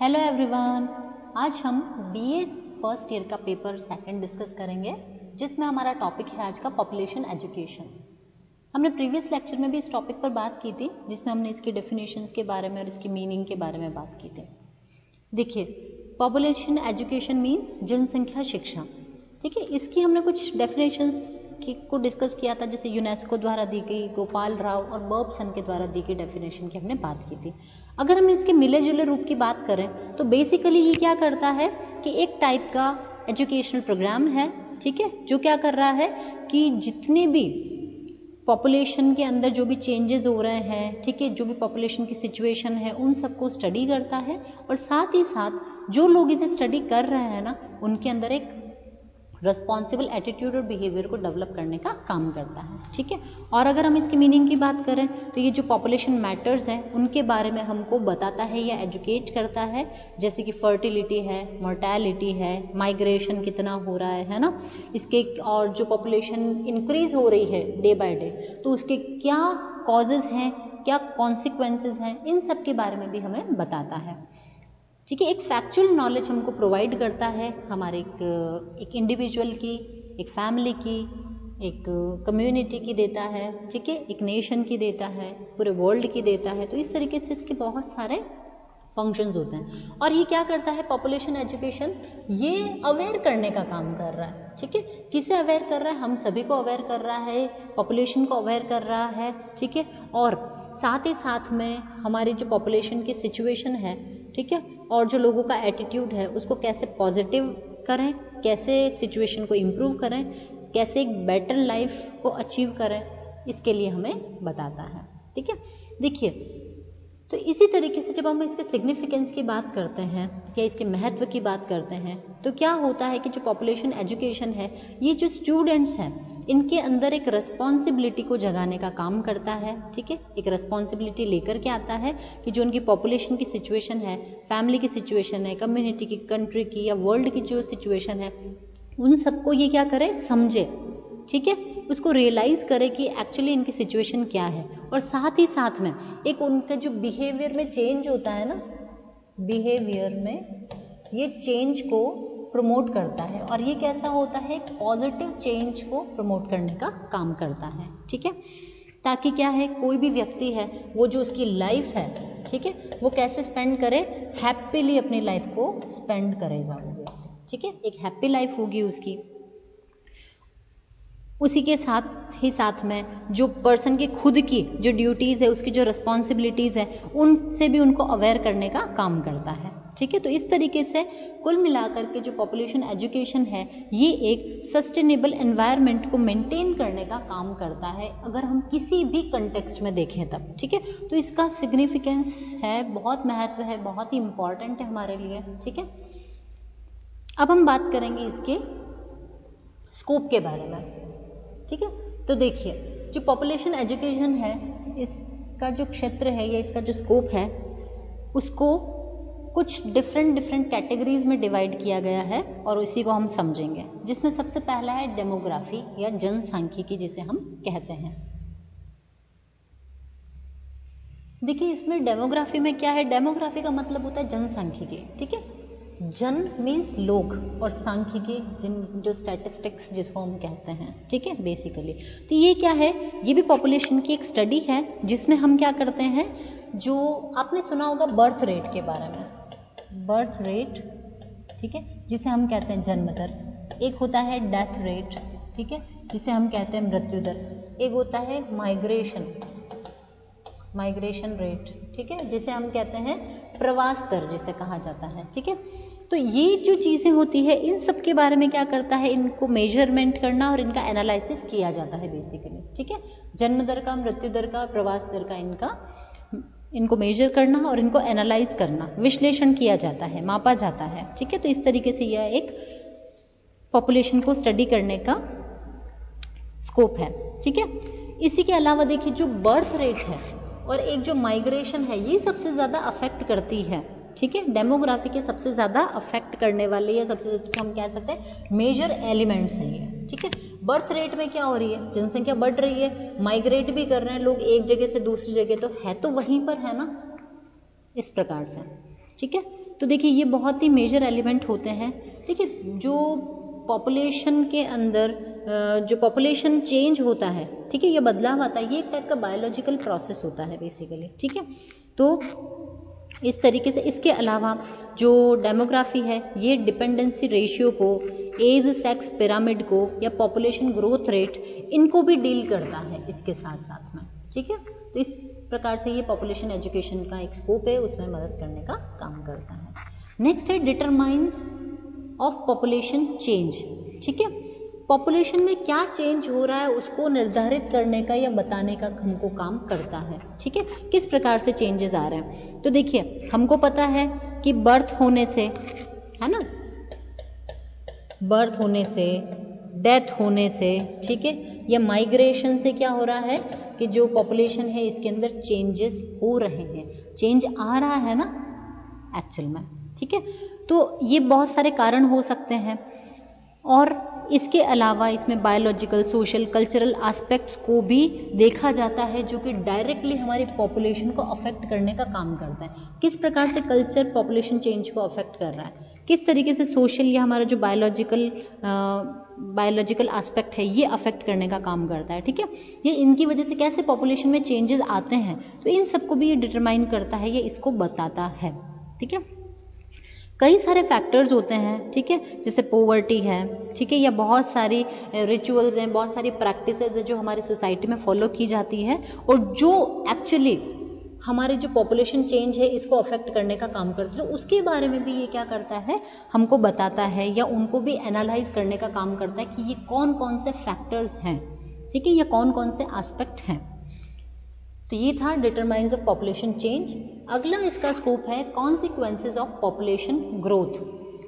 Hello everyone, आज हम BA first year का पेपर सेकंड डिस्कस करेंगे, जिसमें हमारा टॉपिक है आज का पॉपुलेशन एजुकेशन। हमने प्रीवियस लेक्चर में भी इस टॉपिक पर बात की थी, जिसमें हमने इसकी डेफिनेशंस के बारे में और इसकी मीनिंग के बारे में बात की थी। देखिए, पॉपुलेशन एजुकेशन मीन्स जनसंख्या शिक्षा। ठीक है, इसकी हमने कुछ डेफिनेशंस को डिस्कस किया था, जैसे यूनेस्को द्वारा दी गई, गोपाल राव और बर्बसन के द्वारा दी गई डेफिनेशन की हमने बात की थी। अगर हम इसके मिले जुले रूप की बात करें तो बेसिकली ये क्या करता है कि एक टाइप का एजुकेशनल प्रोग्राम है, ठीक है, जो क्या कर रहा है कि जितने भी पॉपुलेशन के अंदर जो भी चेंजेस हो रहे हैं, ठीक है, जो भी पॉपुलेशन की सिचुएशन है, उन सबको स्टडी करता है और साथ ही साथ जो लोग इसे स्टडी कर रहे हैं ना, उनके अंदर एक रिस्पॉन्सिबल एटीट्यूड और बिहेवियर को डेवलप करने का काम करता है। ठीक है, और अगर हम इसकी मीनिंग की बात करें तो ये जो पॉपुलेशन मैटर्स हैं उनके बारे में हमको बताता है या एजुकेट करता है, जैसे कि फर्टिलिटी है, मोर्टेलिटी है, माइग्रेशन कितना हो रहा है ना, इसके, और जो पॉपुलेशन इंक्रीज हो रही है डे बाय डे, तो उसके क्या कॉजेज हैं, क्या कॉन्सिक्वेंसेज हैं, इन सब के बारे में भी हमें बताता है। ठीक है, एक फैक्चुअल नॉलेज हमको प्रोवाइड करता है हमारे एक इंडिविजुअल की, एक फैमिली की, एक कम्युनिटी की देता है, ठीक है, एक नेशन की देता है, पूरे वर्ल्ड की देता है। तो इस तरीके से इसके बहुत सारे फंक्शंस होते हैं। और ये क्या करता है पॉपुलेशन एजुकेशन, ये अवेयर करने का काम कर रहा है। ठीक है, किसे अवेयर कर रहा है? हम सभी को अवेयर कर रहा है, पॉपुलेशन को अवेयर कर रहा है। ठीक है, और साथ ही साथ में हमारी जो पॉपुलेशन की सिचुएशन है, ठीक है, और जो लोगों का एटीट्यूड है उसको कैसे पॉजिटिव करें, कैसे सिचुएशन को इम्प्रूव करें, कैसे एक बेटर लाइफ को अचीव करें, इसके लिए हमें बताता है। ठीक है, देखिए, तो इसी तरीके से जब हम इसके सिग्निफिकेंस की बात करते हैं या इसके महत्व की बात करते हैं, तो क्या होता है कि जो पॉपुलेशन एजुकेशन है, ये जो स्टूडेंट्स हैं इनके अंदर एक रिस्पॉन्सिबिलिटी को जगाने का काम करता है। ठीक है, एक रिस्पॉन्सिबिलिटी लेकर के आता है कि जो उनकी पॉपुलेशन की सिचुएशन है, फैमिली की सिचुएशन है, कम्युनिटी की, कंट्री की या वर्ल्ड की जो सिचुएशन है, उन सबको ये क्या करे, समझे। ठीक है, उसको रियलाइज करे कि एक्चुअली इनकी सिचुएशन क्या है, और साथ ही साथ में एक उनका जो बिहेवियर में चेंज होता है ना, बिहेवियर में ये चेंज को प्रमोट करता है, और ये कैसा होता है, पॉजिटिव चेंज को प्रमोट करने का काम करता है। ठीक है, ताकि क्या है, कोई भी व्यक्ति है वो जो उसकी लाइफ है, ठीक है, वो कैसे स्पेंड करे, हैप्पीली अपनी लाइफ को स्पेंड करेगा वो व्यक्ति। ठीक है, एक हैप्पी लाइफ होगी उसकी। उसी के साथ ही साथ में जो पर्सन की खुद की जो ड्यूटीज़ है, उसकी जो रिस्पॉन्सिबिलिटीज़ है, उनसे भी उनको अवेयर करने का काम करता है। ठीक है, तो इस तरीके से कुल मिलाकर के जो पॉपुलेशन एजुकेशन है, ये एक सस्टेनेबल एनवायरनमेंट को मेंटेन करने का काम करता है, अगर हम किसी भी कंटेक्स्ट में देखें तब। ठीक है, तो इसका सिग्निफिकेंस है, बहुत महत्व है, बहुत ही इंपॉर्टेंट है हमारे लिए। ठीक है, अब हम बात करेंगे इसके स्कोप के बारे में। ठीक है, तो देखिए, जो पॉपुलेशन एजुकेशन है, इसका जो क्षेत्र है या इसका जो स्कोप है, उसको कुछ डिफरेंट कैटेगरीज में डिवाइड किया गया है, और इसी को हम समझेंगे, जिसमें सबसे पहला है डेमोग्राफी या जनसांख्यिकी, जिसे हम कहते हैं। देखिए, इसमें डेमोग्राफी में क्या है, डेमोग्राफी का मतलब होता है जनसांख्यिकी। ठीक है, जन मीन्स लोग, और सांख्यिकी जो स्टैटिस्टिक्स जिसको हम कहते हैं। ठीक है, बेसिकली तो ये क्या है, ये भी पॉपुलेशन की एक स्टडी है, जिसमें हम क्या करते हैं, जो आपने सुना होगा बर्थ रेट के बारे में, बर्थ रेट, ठीक है, जिसे हम कहते हैं जन्म दर। एक होता है डेथ रेट, ठीक है, जिसे हम कहते हैं मृत्यु दर। एक होता है माइग्रेशन रेट, ठीक है, जिसे हम कहते हैं प्रवास दर, जिसे कहा जाता है। ठीक है, तो ये जो चीज़ें होती है, इन सब के बारे में क्या करता है, इनको मेजरमेंट करना और इनका एनालिसिस किया जाता है बेसिकली। ठीक है, जन्म दर का, मृत्यु दर का, प्रवास दर का, इनको मेजर करना और इनको एनालाइज करना, विश्लेषण किया जाता है, मापा जाता है। ठीक है, तो इस तरीके से यह एक पॉपुलेशन को स्टडी करने का स्कोप है। ठीक है, इसी के अलावा देखिए, जो बर्थ रेट है और एक जो माइग्रेशन है, ये सबसे ज़्यादा अफेक्ट करती है। ठीक है, डेमोग्राफी के सबसे ज़्यादा अफेक्ट करने वाले या सबसे हम कह सकते हैं मेजर एलिमेंट्स हैं ये। ठीक है, बर्थ रेट में क्या हो रही है, जनसंख्या बढ़ रही है, माइग्रेट भी कर रहे हैं लोग एक जगह से दूसरी जगह, तो है तो वहीं पर है ना, इस प्रकार से। ठीक है, तो देखिए ये बहुत ही मेजर एलिमेंट होते हैं। देखिए जो पॉपुलेशन के अंदर जो पॉपुलेशन चेंज होता है, ठीक है, ये बदलाव आता है, ये एक टाइप का बायोलॉजिकल प्रोसेस होता है बेसिकली, ठीक है। तो इस तरीके से इसके अलावा जो डेमोग्राफी है ये डिपेंडेंसी रेशियो को, एज सेक्स पिरामिड को या पॉपुलेशन ग्रोथ रेट, इनको भी डील करता है इसके साथ साथ में, ठीक है। तो इस प्रकार से ये पॉपुलेशन एजुकेशन का एक स्कोप है, उसमें मदद करने का काम करता है। नेक्स्ट है डिटरमाइंस ऑफ पॉपुलेशन चेंज, ठीक है। पॉपुलेशन में क्या चेंज हो रहा है उसको निर्धारित करने का या बताने का हमको काम करता है, ठीक है, किस प्रकार से चेंजेस आ रहे हैं। तो देखिए हमको पता है कि बर्थ होने से, है ना, बर्थ होने से, डेथ होने से, ठीक है, या माइग्रेशन से क्या हो रहा है कि जो पॉपुलेशन है इसके अंदर चेंजेस हो रहे हैं, चेंज आ रहा है ना एक्चुअल में, ठीक है। तो ये बहुत सारे कारण हो सकते हैं और इसके अलावा इसमें बायोलॉजिकल, सोशल, कल्चरल एस्पेक्ट्स को भी देखा जाता है जो कि डायरेक्टली हमारी पॉपुलेशन को अफेक्ट करने का काम करता है। किस प्रकार से कल्चर पॉपुलेशन चेंज को अफेक्ट कर रहा है, किस तरीके से सोशल या हमारा जो बायोलॉजिकल एस्पेक्ट है ये अफेक्ट करने का काम करता है, ठीक है। ये इनकी वजह से कैसे पॉपुलेशन में चेंजेस आते हैं, तो इन सबको भी ये डिटरमाइन करता है, ये इसको बताता है, ठीक है। कई सारे फैक्टर्स होते हैं, ठीक है, जैसे पॉवर्टी है, ठीक है, या बहुत सारी रिचुअल्स हैं, बहुत सारी प्रैक्टिसेस हैं जो हमारी सोसाइटी में फॉलो की जाती है और जो एक्चुअली हमारे जो पॉपुलेशन चेंज है इसको अफेक्ट करने का काम करती है। तो उसके बारे में भी ये क्या करता है, हमको बताता है या उनको भी एनालाइज करने का काम करता है कि ये कौन कौन से फैक्टर्स हैं, ठीक है, या कौन कौन से एस्पेक्ट हैं। तो ये था डिटरमाइंस ऑफ पॉपुलेशन चेंज। अगला इसका स्कोप है consequences of population growth.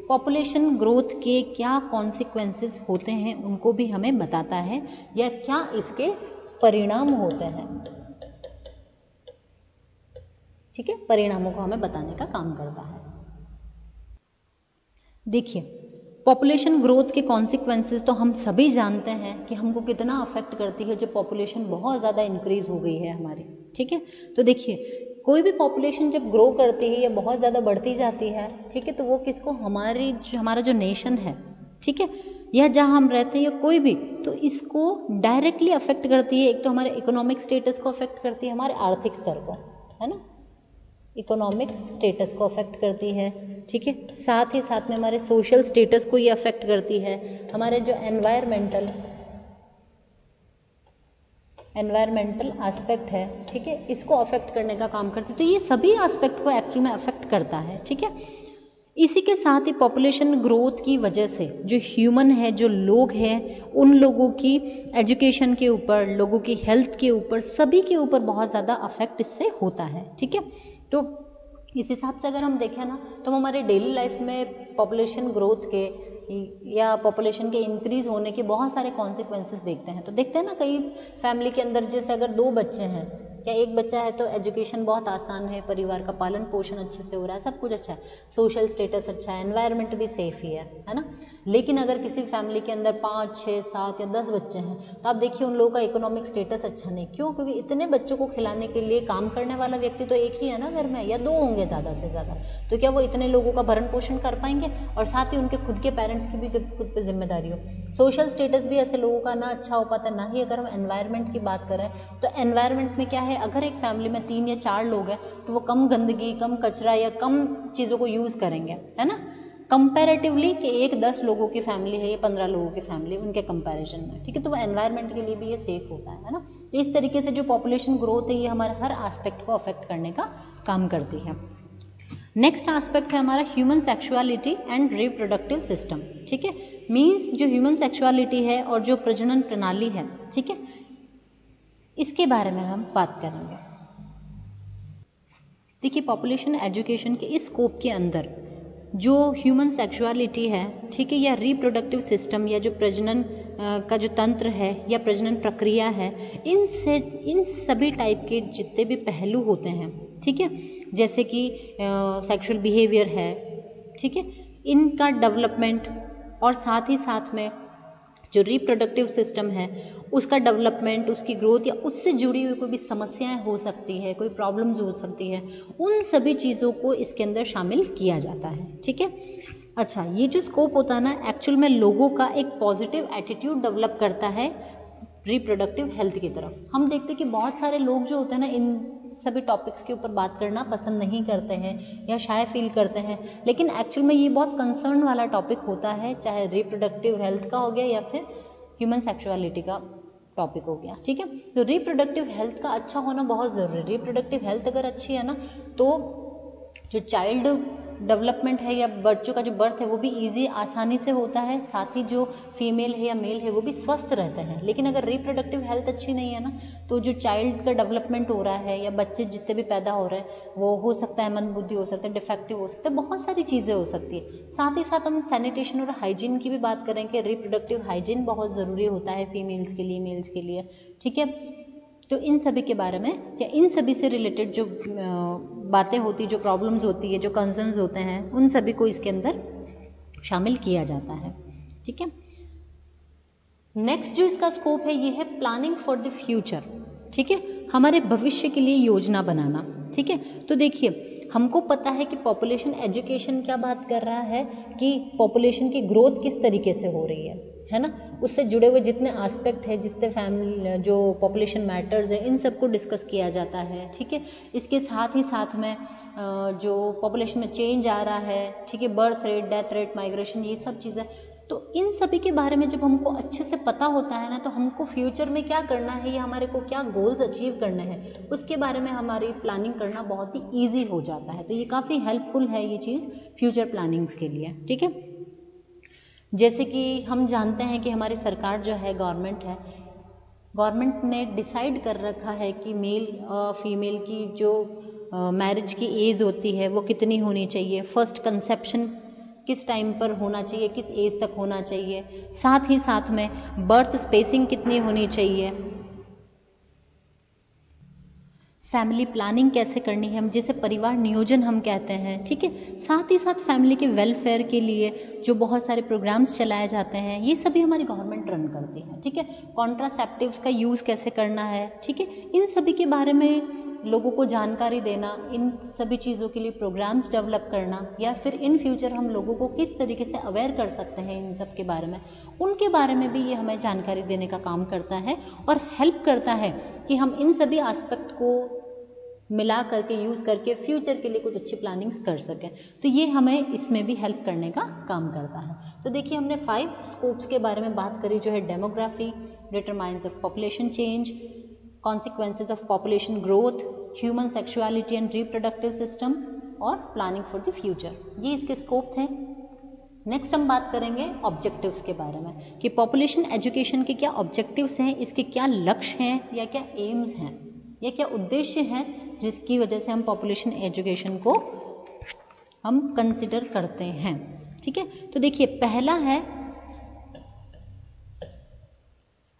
Population growth के क्या कॉन्सिक्वेंसेस होते हैं उनको भी हमें बताता है या क्या इसके परिणाम होते हैं, ठीक है, परिणामों को हमें बताने का काम करता है। देखिए पॉपुलेशन ग्रोथ के कॉन्सिक्वेंसेस तो हम सभी जानते हैं कि हमको कितना अफेक्ट करती है जब पॉपुलेशन बहुत ज़्यादा इंक्रीज हो गई है हमारी, ठीक है। तो देखिए कोई भी पॉपुलेशन जब ग्रो करती है या बहुत ज़्यादा बढ़ती जाती है, ठीक है, तो वो किसको, हमारा जो नेशन है, ठीक है, या जहाँ हम रहते हैं या कोई भी, तो इसको डायरेक्टली अफेक्ट करती है। एक तो हमारे इकोनॉमिक स्टेटस को अफेक्ट करती है, हमारे आर्थिक स्तर को, है ना, इकोनॉमिक स्टेटस को अफेक्ट करती है, ठीक है। साथ ही साथ में हमारे सोशल स्टेटस को ये अफेक्ट करती है, हमारे जो एनवायरमेंटल एस्पेक्ट है, ठीक है, इसको अफेक्ट करने का काम करती है। तो ये सभी एस्पेक्ट को एक्चुअल में अफेक्ट करता है, ठीक है। इसी के साथ ही पॉपुलेशन ग्रोथ की वजह से जो ह्यूमन है, जो लोग हैं, उन लोगों की एजुकेशन के ऊपर, लोगों की हेल्थ के ऊपर, सभी के ऊपर बहुत ज़्यादा अफेक्ट इससे होता है, ठीक है। तो इस हिसाब से अगर हम देखें ना तो हम हमारे डेली लाइफ में पॉपुलेशन ग्रोथ के या पॉपुलेशन के इंक्रीज होने के बहुत सारे कॉन्सिक्वेंसेस देखते हैं। तो देखते हैं ना कई फैमिली के अंदर जैसे अगर 2 बच्चे हैं या 1 बच्चा है तो एजुकेशन बहुत आसान है, परिवार का पालन पोषण अच्छे से हो रहा है, सब कुछ अच्छा है, सोशल स्टेटस अच्छा है, एनवायरनमेंट भी सेफ ही है ना। लेकिन अगर किसी फैमिली के अंदर 5, 6, 7 या 10 बच्चे हैं तो आप देखिए उन लोगों का इकोनॉमिक स्टेटस अच्छा नहीं। क्यों? क्योंकि इतने बच्चों को खिलाने के लिए काम करने वाला व्यक्ति तो एक ही है ना घर में, या 2 होंगे ज़्यादा से ज़्यादा। तो क्या वो इतने लोगों का भरण पोषण कर पाएंगे? और साथ ही उनके खुद के पेरेंट्स की भी जब खुद पर जिम्मेदारी हो, सोशल स्टेटस भी ऐसे लोगों का ना अच्छा हो पाता, ना ही अगर हम एनवायरनमेंट की बात करें तो एनवायरनमेंट में क्या है, अगर एक फैमिली में 3 या 4 लोग हैं तो वो कम गंदगी, कम कचरा या कम चीज़ों को यूज़ करेंगे, है ना, कंपैरेटिवली कि एक 10 लोगों की फैमिली है या 15 लोगों की फैमिली उनके कंपैरिजन में, ठीक है। तो वो एनवायरनमेंट के लिए भी ये सेफ होता है ना। तो इस तरीके से जो पॉपुलेशन ग्रोथ है ये हमारे हर एस्पेक्ट को अफेक्ट करने का काम करती है। नेक्स्ट एस्पेक्ट है हमारा human sexuality and reproductive system, ठीक है। मीन्स जो ह्यूमन सेक्सुअलिटी है और जो प्रजनन प्रणाली है, ठीक है, इसके बारे में हम बात करेंगे। देखिए पॉपुलेशन एजुकेशन के इस स्कोप के अंदर जो ह्यूमन सेक्सुअलिटी है, ठीक है, या रिप्रोडक्टिव सिस्टम या जो प्रजनन का जो तंत्र है या प्रजनन प्रक्रिया है, इन सभी टाइप के जितने भी पहलू होते हैं, ठीक है, जैसे कि सेक्सुअल बिहेवियर है, ठीक है, इनका डेवलपमेंट और साथ ही साथ में जो रिप्रोडक्टिव सिस्टम है उसका डेवलपमेंट, उसकी ग्रोथ या उससे जुड़ी हुई कोई भी समस्याएं हो सकती है, कोई प्रॉब्लम्स हो सकती है, उन सभी चीज़ों को इसके अंदर शामिल किया जाता है। ठीक है। अच्छा, ये जो स्कोप होता है ना, एक्चुअल में लोगों का एक पॉजिटिव एटीट्यूड डेवलप करता है रिप्रोडक्टिव हेल्थ की तरफ। हम देखते हैं कि बहुत सारे लोग जो होते हैं ना, इन सभी टॉपिक्स के ऊपर बात करना पसंद नहीं करते हैं या शाय फील करते हैं, लेकिन एक्चुअल में ये बहुत कंसर्न वाला टॉपिक होता है, चाहे रिप्रोडक्टिव हेल्थ का हो गया या फिर ह्यूमन सेक्सुअलिटी का टॉपिक हो गया। ठीक है। तो रिप्रोडक्टिव हेल्थ का अच्छा होना बहुत ज़रूरी है। रिप्रोडक्टिव हेल्थ अगर अच्छी है ना, तो जो चाइल्ड डेवलपमेंट है या बच्चों का जो बर्थ है वो भी इजी आसानी से होता है, साथ ही जो फीमेल है या मेल है वो भी स्वस्थ रहते हैं। लेकिन अगर रिप्रोडक्टिव हेल्थ अच्छी नहीं है ना, तो जो चाइल्ड का डेवलपमेंट हो रहा है या बच्चे जितने भी पैदा हो रहे हैं वो हो सकता है मंदबुद्धि हो सकता है, डिफेक्टिव हो सकता है, बहुत सारी चीज़ें हो सकती है। साथ ही साथ हम सैनिटेशन और हाइजीन की भी बात करें कि रिप्रोडक्टिव हाइजीन बहुत ज़रूरी होता है फीमेल्स के लिए, मेल्स के लिए। ठीक है। तो इन सभी के बारे में या इन सभी से रिलेटेड जो बातें होती, जो प्रॉब्लम्स होती है, जो कंसर्न्स होते हैं, उन सभी को इसके अंदर शामिल किया जाता है। ठीक है। नेक्स्ट जो इसका स्कोप है ये है प्लानिंग फॉर द फ्यूचर। ठीक है, हमारे भविष्य के लिए योजना बनाना। ठीक है। तो देखिए, हमको पता है कि पॉपुलेशन एजुकेशन क्या बात कर रहा है कि पॉपुलेशन की ग्रोथ किस तरीके से हो रही है ना, उससे जुड़े हुए जितने एस्पेक्ट है, जितने फैमिली जो पॉपुलेशन मैटर्स है, इन सबको डिस्कस किया जाता है। ठीक है। इसके साथ ही साथ में जो पॉपुलेशन में चेंज आ रहा है, ठीक है, birth rate, death rate, migration, ये सब चीज़ें, तो इन सभी के बारे में जब हमको अच्छे से पता होता है ना, तो हमको फ्यूचर में क्या करना है या हमारे को क्या गोल्स अचीव करने हैं, उसके बारे में हमारी प्लानिंग करना बहुत ही ईजी हो जाता है। तो ये काफ़ी हेल्पफुल है ये चीज़ फ्यूचर प्लानिंग्स के लिए। ठीक है। जैसे कि हम जानते हैं कि हमारी सरकार जो है, गवर्नमेंट ने डिसाइड कर रखा है कि मेल फीमेल की जो मैरिज की एज होती है वो कितनी होनी चाहिए, फर्स्ट कंसेप्शन किस टाइम पर होना चाहिए, किस एज तक होना चाहिए, साथ ही साथ में बर्थ स्पेसिंग कितनी होनी चाहिए, फैमिली प्लानिंग कैसे करनी है, हम जिसे परिवार नियोजन हम कहते हैं। ठीक है। साथ ही साथ फैमिली के वेलफेयर के लिए जो बहुत सारे प्रोग्राम्स चलाए जाते हैं, ये सभी हमारी गवर्नमेंट रन करती है। ठीक है। कॉन्ट्रासेप्टिव्स का यूज़ कैसे करना है, ठीक है, इन सभी के बारे में लोगों को जानकारी देना, इन सभी चीज़ों के लिए प्रोग्राम्स डेवलप करना, या फिर इन फ्यूचर हम लोगों को किस तरीके से अवेयर कर सकते हैं इन सब के बारे में, उनके बारे में भी ये हमें जानकारी देने का काम करता है और हेल्प करता है कि हम इन सभी एस्पेक्ट को मिला करके यूज़ करके फ्यूचर के लिए कुछ अच्छी प्लानिंग्स कर सकें। तो ये हमें इसमें भी हेल्प करने का काम करता है। तो देखिए, हमने 5 स्कोप्स के बारे में बात करी, जो है demography, determines of population change, consequences of population growth, human sexuality and reproductive system और प्लानिंग फॉर द फ्यूचर। ये इसके स्कोप थे। नेक्स्ट हम बात करेंगे ऑब्जेक्टिव्स के बारे में कि पॉपुलेशन एजुकेशन के क्या ऑब्जेक्टिव्स हैं, इसके क्या लक्ष्य हैं या क्या एम्स हैं या क्या उद्देश्य हैं, जिसकी वजह से हम पॉपुलेशन एजुकेशन को हम कंसिडर करते हैं। ठीक है। तो देखिए, पहला है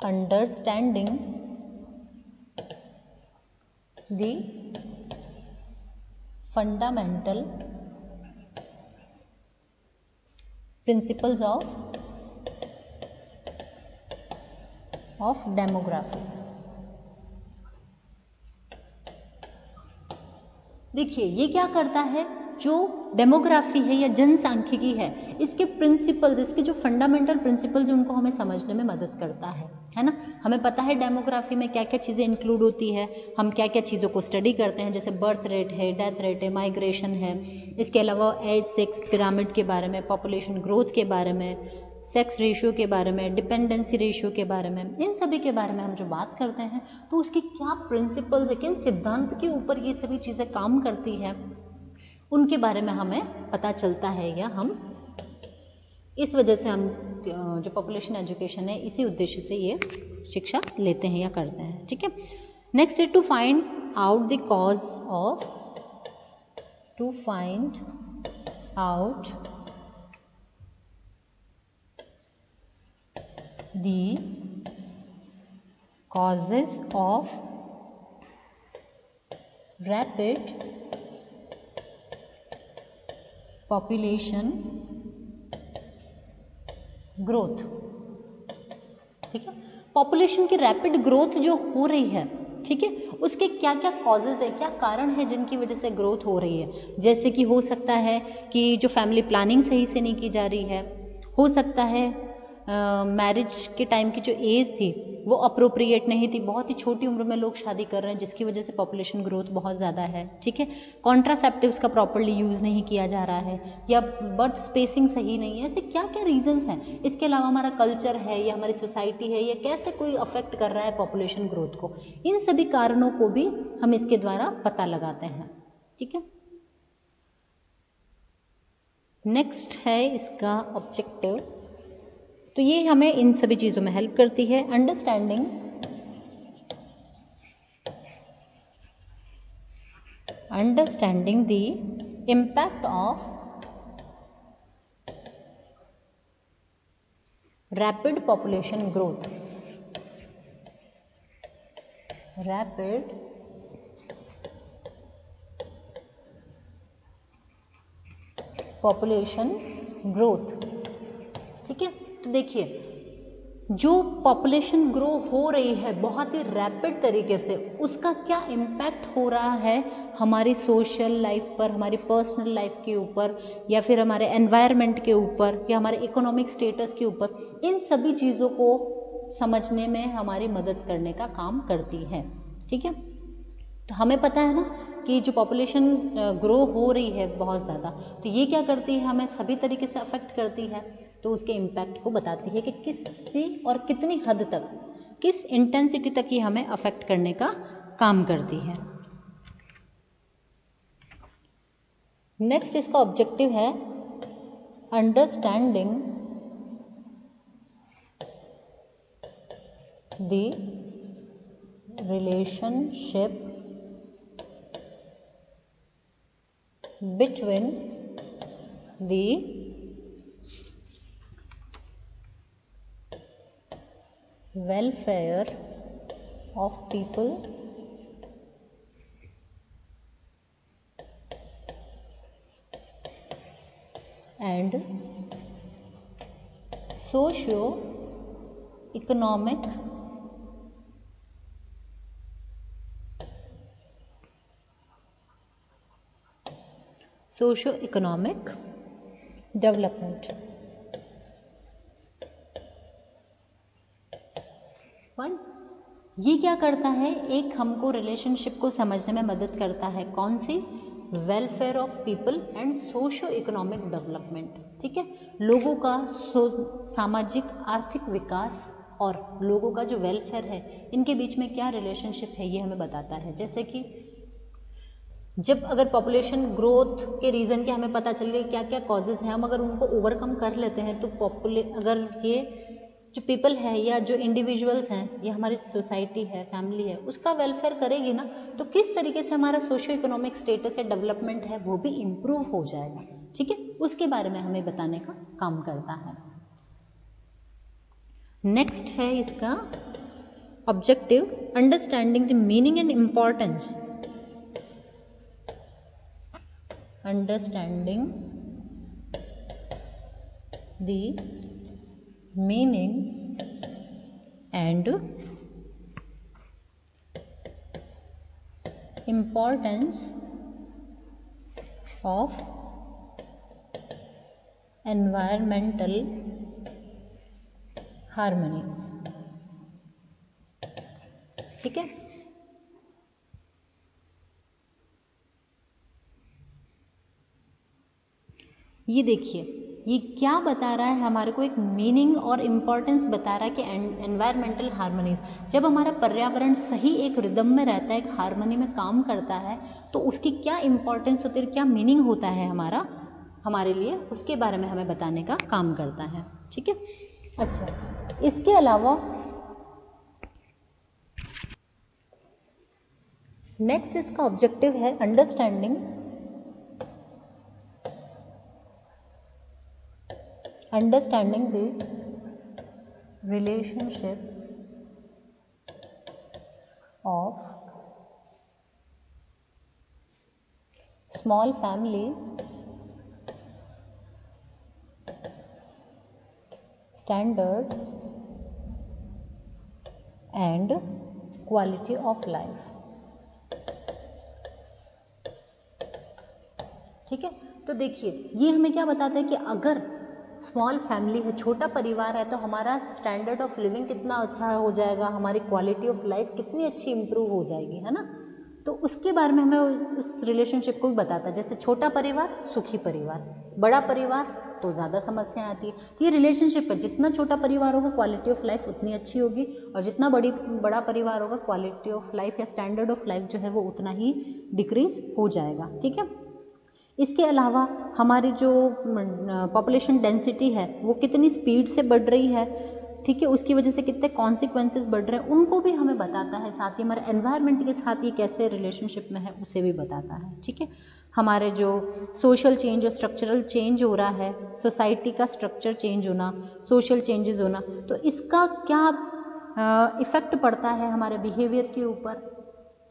understanding the fundamental principles of demography. देखिए, ये क्या करता है, जो डेमोग्राफी है या जनसांख्यिकी है, इसके प्रिंसिपल्स, इसके जो फंडामेंटल प्रिंसिपल्स हैं, उनको हमें समझने में मदद करता है ना। हमें पता है डेमोग्राफी में क्या क्या चीज़ें इंक्लूड होती है, हम क्या क्या चीज़ों को स्टडी करते हैं, जैसे बर्थ रेट है, डेथ रेट है, माइग्रेशन है, इसके अलावा एज सेक्स पिरामिड के बारे में, पॉपुलेशन ग्रोथ के बारे में, सेक्स रेशियो के बारे में, डिपेंडेंसी रेशियो के बारे में, इन सभी के बारे में हम जो बात करते हैं, तो उसके क्या प्रिंसिपल्स है, किन सिद्धांत के ऊपर ये सभी चीज़ें काम करती है, उनके बारे में हमें पता चलता है, या हम इस वजह से हम जो पॉपुलेशन एजुकेशन है, इसी उद्देश्य से ये शिक्षा लेते हैं या करते हैं। ठीक है। नेक्स्ट है to find out the cause of the causes of rapid population growth। ठीक है। पॉपुलेशन की रैपिड ग्रोथ जो हो रही है, ठीक है, उसके क्या क्या कॉजेज है, क्या कारण है जिनकी वजह से ग्रोथ हो रही है। जैसे कि हो सकता है कि जो फैमिली प्लानिंग सही से नहीं की जा रही है, हो सकता है मैरिज के टाइम की जो एज थी वो अप्रोप्रिएट नहीं थी, बहुत ही छोटी उम्र में लोग शादी कर रहे हैं जिसकी वजह से पॉपुलेशन ग्रोथ बहुत ज़्यादा है, ठीक है। कॉन्ट्रासेप्टिव्स का प्रॉपर्ली यूज़ नहीं किया जा रहा है, या बर्थ स्पेसिंग सही नहीं है, ऐसे क्या क्या रीजंस हैं। इसके अलावा हमारा कल्चर है या हमारी सोसाइटी है, या कैसे कोई अफेक्ट कर रहा है पॉपुलेशन ग्रोथ को, इन सभी कारणों को भी हम इसके द्वारा पता लगाते हैं, ठीक है। नेक्स्ट है इसका ऑब्जेक्टिव, तो ये हमें इन सभी चीज़ों में हेल्प करती है। Understanding the impact of rapid population growth, rapid population growth, ठीक है। तो देखिए, जो पॉपुलेशन ग्रो हो रही है बहुत ही रैपिड तरीके से, उसका क्या इम्पैक्ट हो रहा है हमारी सोशल लाइफ पर, हमारी पर्सनल लाइफ के ऊपर, या फिर हमारे एनवायरनमेंट के ऊपर, या हमारे इकोनॉमिक स्टेटस के ऊपर, इन सभी चीज़ों को समझने में हमारी मदद करने का काम करती है, ठीक है। तो हमें पता है ना कि जो पॉपुलेशन ग्रो हो रही है बहुत ज़्यादा, तो ये क्या करती है, हमें सभी तरीके से अफेक्ट करती है, तो उसके इम्पैक्ट को बताती है कि किसी और कितनी हद तक, किस इंटेंसिटी तक ये हमें अफेक्ट करने का काम करती है। नेक्स्ट इसका ऑब्जेक्टिव है understanding the relationship between the welfare of people and socio-economic development. One, ये क्या करता है, एक हमको रिलेशनशिप को समझने में मदद करता है, कौन सी, welfare of people and socio economic development, ठीक है। लोगों का सामाजिक आर्थिक विकास और लोगों का जो वेलफेयर है, इनके बीच में क्या रिलेशनशिप है, ये हमें बताता है। जैसे कि जब अगर पॉपुलेशन ग्रोथ के रीज़न के हमें पता चल गए क्या क्या कॉजेज़ हैं, हम अगर उनको ओवरकम कर लेते हैं, तो अगर ये जो पीपल है या जो इंडिविजुअल्स हैं, ये हमारी सोसाइटी है, फैमिली है, उसका वेलफेयर करेगी ना, तो किस तरीके से हमारा सोशियो इकोनॉमिक स्टेटस या डेवलपमेंट है वो भी इम्प्रूव हो जाएगा, ठीक है। उसके बारे में हमें बताने का काम करता है। नेक्स्ट है इसका objective understanding the meaning and importance, understanding the meaning and importance of environmental harmonies, ठीक है। ये देखिए, ये क्या बता रहा है हमारे को, एक मीनिंग और इम्पॉर्टेंस बता रहा है कि एनवायरमेंटल हार्मनीज, जब हमारा पर्यावरण सही एक रिदम में रहता है, एक हार्मनी में काम करता है, तो उसकी क्या इम्पॉर्टेंस होती है, क्या मीनिंग होता है हमारे लिए, उसके बारे में हमें बताने का काम करता है, ठीक है। अच्छा, इसके अलावा नेक्स्ट इसका ऑब्जेक्टिव है understanding the relationship of small family standard and quality of life. ठीक है, तो देखिए ये हमें क्या बताता है कि अगर स्मॉल फैमिली है, छोटा परिवार है, तो हमारा स्टैंडर्ड ऑफ लिविंग कितना अच्छा हो जाएगा, हमारी क्वालिटी ऑफ लाइफ कितनी अच्छी इंप्रूव हो जाएगी, है ना। तो उसके बारे में हमें उस रिलेशनशिप को भी बताता है। जैसे छोटा परिवार सुखी परिवार, बड़ा परिवार तो ज़्यादा समस्याएं आती है। तो ये रिलेशनशिप है, जितना छोटा परिवार होगा क्वालिटी ऑफ लाइफ उतनी अच्छी होगी, और जितना बड़ा परिवार होगा क्वालिटी ऑफ लाइफ या स्टैंडर्ड ऑफ लाइफ जो है वो उतना ही डिक्रीज हो जाएगा। ठीक है, इसके अलावा हमारी जो पॉपुलेशन डेंसिटी है वो कितनी स्पीड से बढ़ रही है, ठीक है, उसकी वजह से कितने कॉन्सिक्वेंसेस बढ़ रहे हैं उनको भी हमें बताता है। साथ ही हमारे एनवायरनमेंट के साथ ये कैसे रिलेशनशिप में है उसे भी बताता है। ठीक है, हमारे जो सोशल चेंज और स्ट्रक्चरल चेंज हो रहा है, सोसाइटी का स्ट्रक्चर चेंज होना, सोशल चेंजेस होना, तो इसका क्या इफेक्ट पड़ता है हमारे बिहेवियर के ऊपर,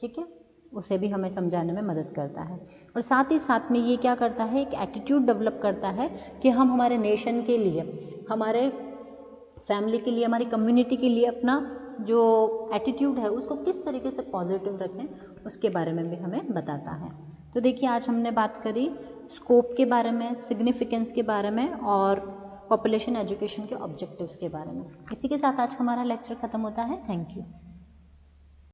ठीक है, उसे भी हमें समझाने में मदद करता है। और साथ ही साथ में ये क्या करता है, एक एटीट्यूड डेवलप करता है कि हम हमारे नेशन के लिए, हमारे फैमिली के लिए, हमारी कम्युनिटी के लिए अपना जो एटीट्यूड है उसको किस तरीके से पॉजिटिव रखें, उसके बारे में भी हमें बताता है। तो देखिए आज हमने बात करी स्कोप के बारे में, सिग्निफिकेंस के बारे में और पॉपुलेशन एजुकेशन के ऑब्जेक्टिव्स के बारे में। इसी के साथ आज हमारा लेक्चर खत्म होता है। Thank you.